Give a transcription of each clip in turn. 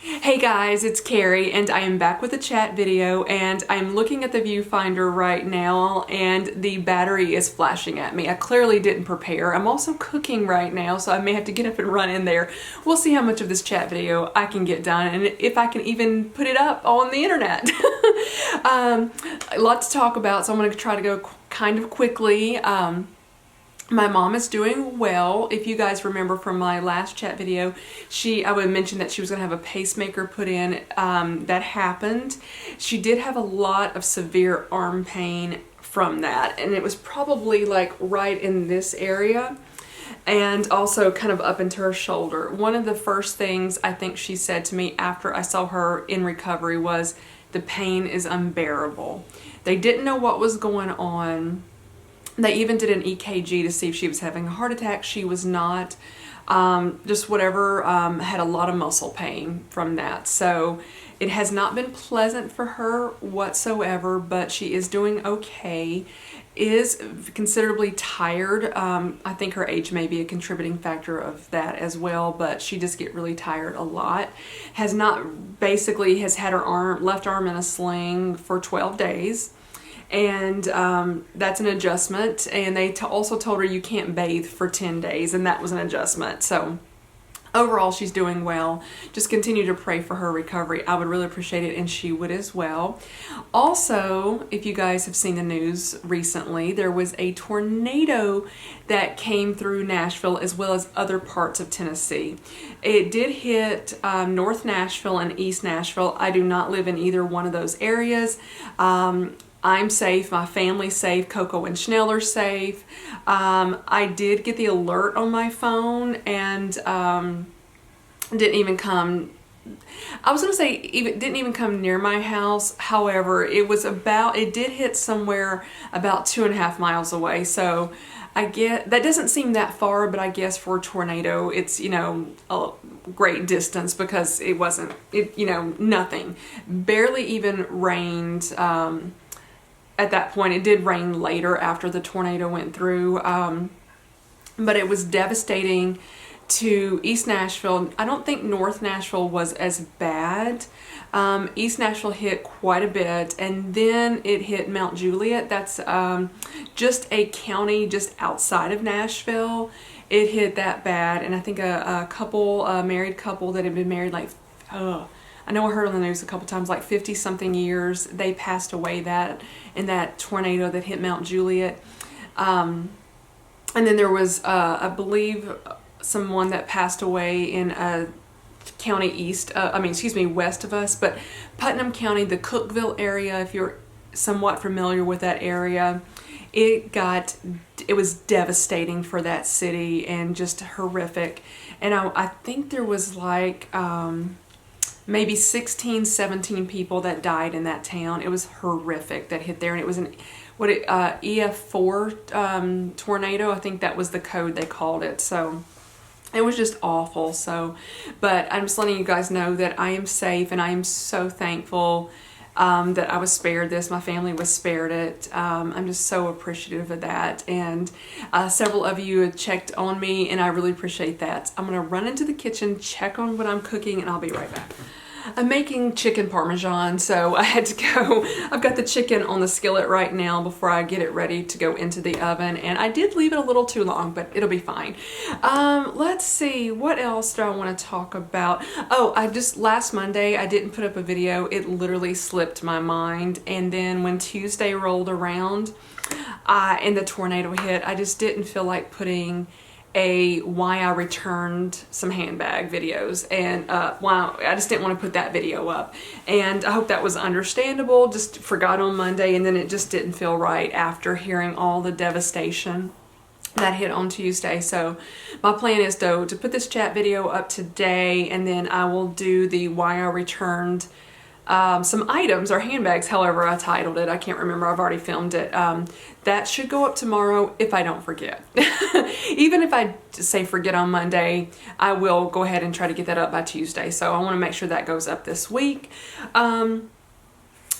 Hey guys, it's Carrie and I am back with a chat video, and I'm looking at the viewfinder right now and the battery is flashing at me. I clearly didn't prepare. I'm also cooking right now, so I may have to get up and run in there. We'll see how much of this chat video I can get done and if I can even put it up on the internet. A lot to talk about, so I'm going to try to go kind of quickly. My mom is doing well. If you guys remember from my last chat video, I would mention that she was going to have a pacemaker put in. That happened. She did have a lot of severe arm pain from that, and it was probably like right in this area and also kind of up into her shoulder. One of the first things I think she said to me after I saw her in recovery was, "The pain is unbearable." They didn't know what was going on. They even did an EKG to see if she was having a heart attack. She was not. Just whatever, had a lot of muscle pain from that. So it has not been pleasant for her whatsoever, but she is doing okay. Is considerably tired. I think her age may be a contributing factor of that as well, but she just get really tired a lot. Has had her left arm in a sling for 12 days. And that's an adjustment, and they also told her you can't bathe for 10 days, and that was an adjustment. So overall, she's doing well. Just continue to pray for her recovery. I would really appreciate it, and she would as well. Also, if you guys have seen the news recently, there was a tornado that came through Nashville as well as other parts of Tennessee. It did hit North Nashville and East Nashville. I do not live in either one of those areas. I'm safe, my family's safe, Coco and Schnell are safe. I did get the alert on my phone, and didn't even come, I was going to say didn't even come near my house. However, it did hit somewhere about 2.5 miles away. So that doesn't seem that far, but I guess for a tornado, it's, a great distance because it wasn't, nothing. Barely even rained. At that point, it did rain later after the tornado went through, but it was devastating to East Nashville. I don't think North Nashville was as bad. East Nashville hit quite a bit, and then it hit Mount Juliet. That's just a county just outside of Nashville. It hit that bad, and I think a married couple that had been married I know I heard on the news a couple times, like 50-something years, they passed away in that tornado that hit Mount Juliet. And then there was, I believe, someone that passed away in a county west of us, but Putnam County, the Cookeville area, if you're somewhat familiar with that area, it was devastating for that city and just horrific. And I think there was maybe 16, 17 people that died in that town. It was horrific that hit there, and it was an EF4 tornado. I think that was the code they called it. So it was just awful. So, but I'm just letting you guys know that I am safe, and I am so thankful that I was spared this. My family was spared it. I'm just so appreciative of that, and several of you have checked on me, and I really appreciate that. I'm gonna run into the kitchen, check on what I'm cooking, and I'll be right back. I'm making chicken parmesan, so I had to go. I've got the chicken on the skillet right now before I get it ready to go into the oven, and I did leave it a little too long, but it'll be fine. Let's see, what else do I want to talk about? Oh, last Monday, I didn't put up a video. It literally slipped my mind, and then when Tuesday rolled around and the tornado hit, I just didn't feel like putting why I returned some handbag videos, and I just didn't want to put that video up, and I hope that was understandable. Just forgot on Monday, and then it just didn't feel right after hearing all the devastation that hit on Tuesday. So my plan is though to put this chat video up today, and then I will do the why I returned some items or handbags, however I titled it. I can't remember. I've already filmed it. That should go up tomorrow if I don't forget. Even if I say forget on Monday, I will go ahead and try to get that up by Tuesday. So I want to make sure that goes up this week.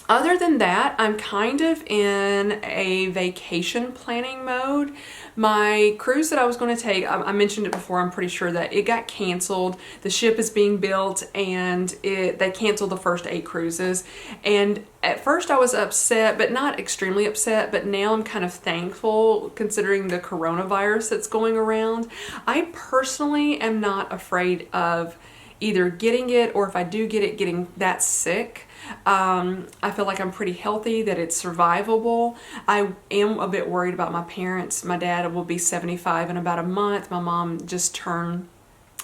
Other than that, I'm kind of in a vacation planning mode. My cruise that I was going to take, I mentioned it before, I'm pretty sure that it got canceled. The ship is being built and they canceled the first 8 cruises. And at first I was upset, but not extremely upset, but now I'm kind of thankful considering the coronavirus that's going around. I personally am not afraid of either getting it, or if I do get it, getting that sick. I feel like I'm pretty healthy, that it's survivable. I am a bit worried about my parents. My dad will be 75 in about a month. My mom just turned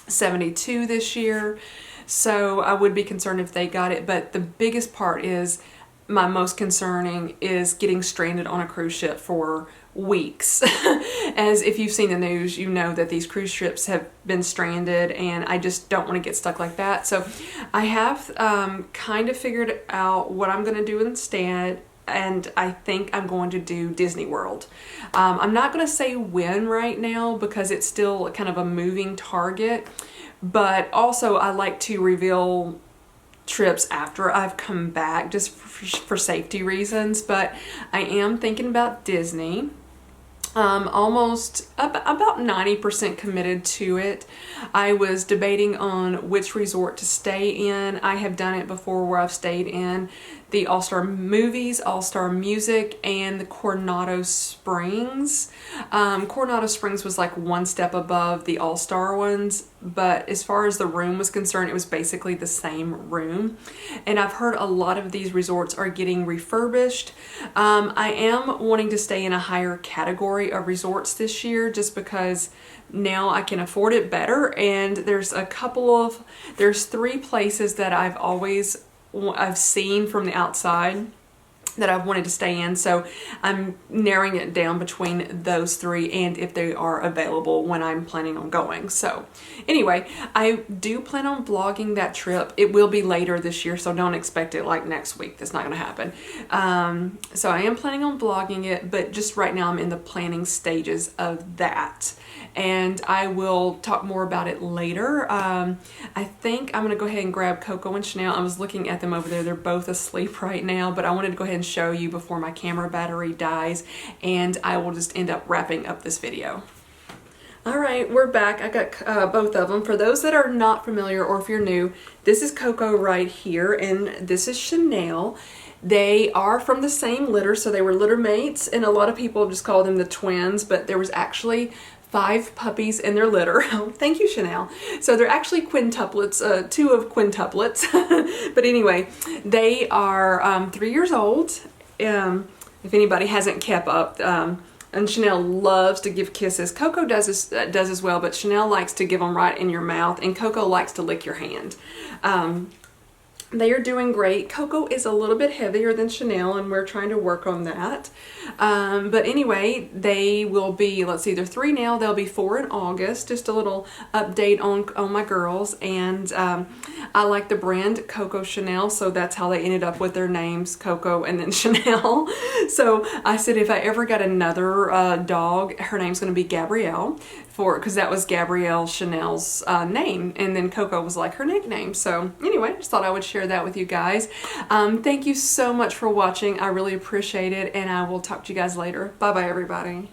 72 this year. So I would be concerned if they got it. But the biggest part is, my most concerning is getting stranded on a cruise ship for weeks. As if you've seen the news, you know that these cruise ships have been stranded, and I just don't want to get stuck like that. So I have kind of figured out what I'm going to do instead, and I think I'm going to do Disney World. I'm not going to say when right now because it's still kind of a moving target, but also I like to reveal trips after I've come back just for safety reasons. But I am thinking about Disney. Almost about 90% committed to it. I was debating on which resort to stay in. I have done it before where I've stayed in the All-Star Movies, All-Star Music, and the Coronado Springs. Coronado Springs was like one step above the All-Star ones, but as far as the room was concerned, it was basically the same room. And I've heard a lot of these resorts are getting refurbished. I am wanting to stay in a higher category of resorts this year just because now I can afford it better. And there's 3 places that I've seen from the outside that I've wanted to stay in, so I'm narrowing it down between those 3 and if they are available when I'm planning on going. So anyway, I do plan on vlogging that trip. It will be later this year, so don't expect it like next week. That's not going to happen. So I am planning on vlogging it, but just right now I'm in the planning stages of that, and I will talk more about it later. I think I'm going to go ahead and grab Coco and Chanel. I was looking at them over there. They're both asleep right now, but I wanted to go ahead and show you before my camera battery dies, and I will just end up wrapping up this video. Alright, we're back. I got both of them. For those that are not familiar, or if you're new, this is Coco right here, and this is Chanel. They are from the same litter, so they were litter mates, and a lot of people just call them the twins, but there was actually 5 puppies in their litter. Oh, thank you, Chanel. So they're actually quintuplets, 2 of quintuplets. But anyway, they are 3 years old. If anybody hasn't kept up, and Chanel loves to give kisses. Coco does as well, but Chanel likes to give them right in your mouth, and Coco likes to lick your hand. They are doing great. Coco is a little bit heavier than Chanel, and we're trying to work on that. But anyway, they will be, let's see, they're 3 now. They'll be 4 in August. Just a little update on my girls. And I like the brand Coco Chanel, so that's how they ended up with their names, Coco and then Chanel. So I said if I ever got another dog, her name's going to be Gabrielle, because that was Gabrielle Chanel's name, and then Coco was like her nickname. So anyway, just thought I would share that with you guys. Thank you so much for watching. I really appreciate it, and I will talk to you guys later. Bye bye, everybody.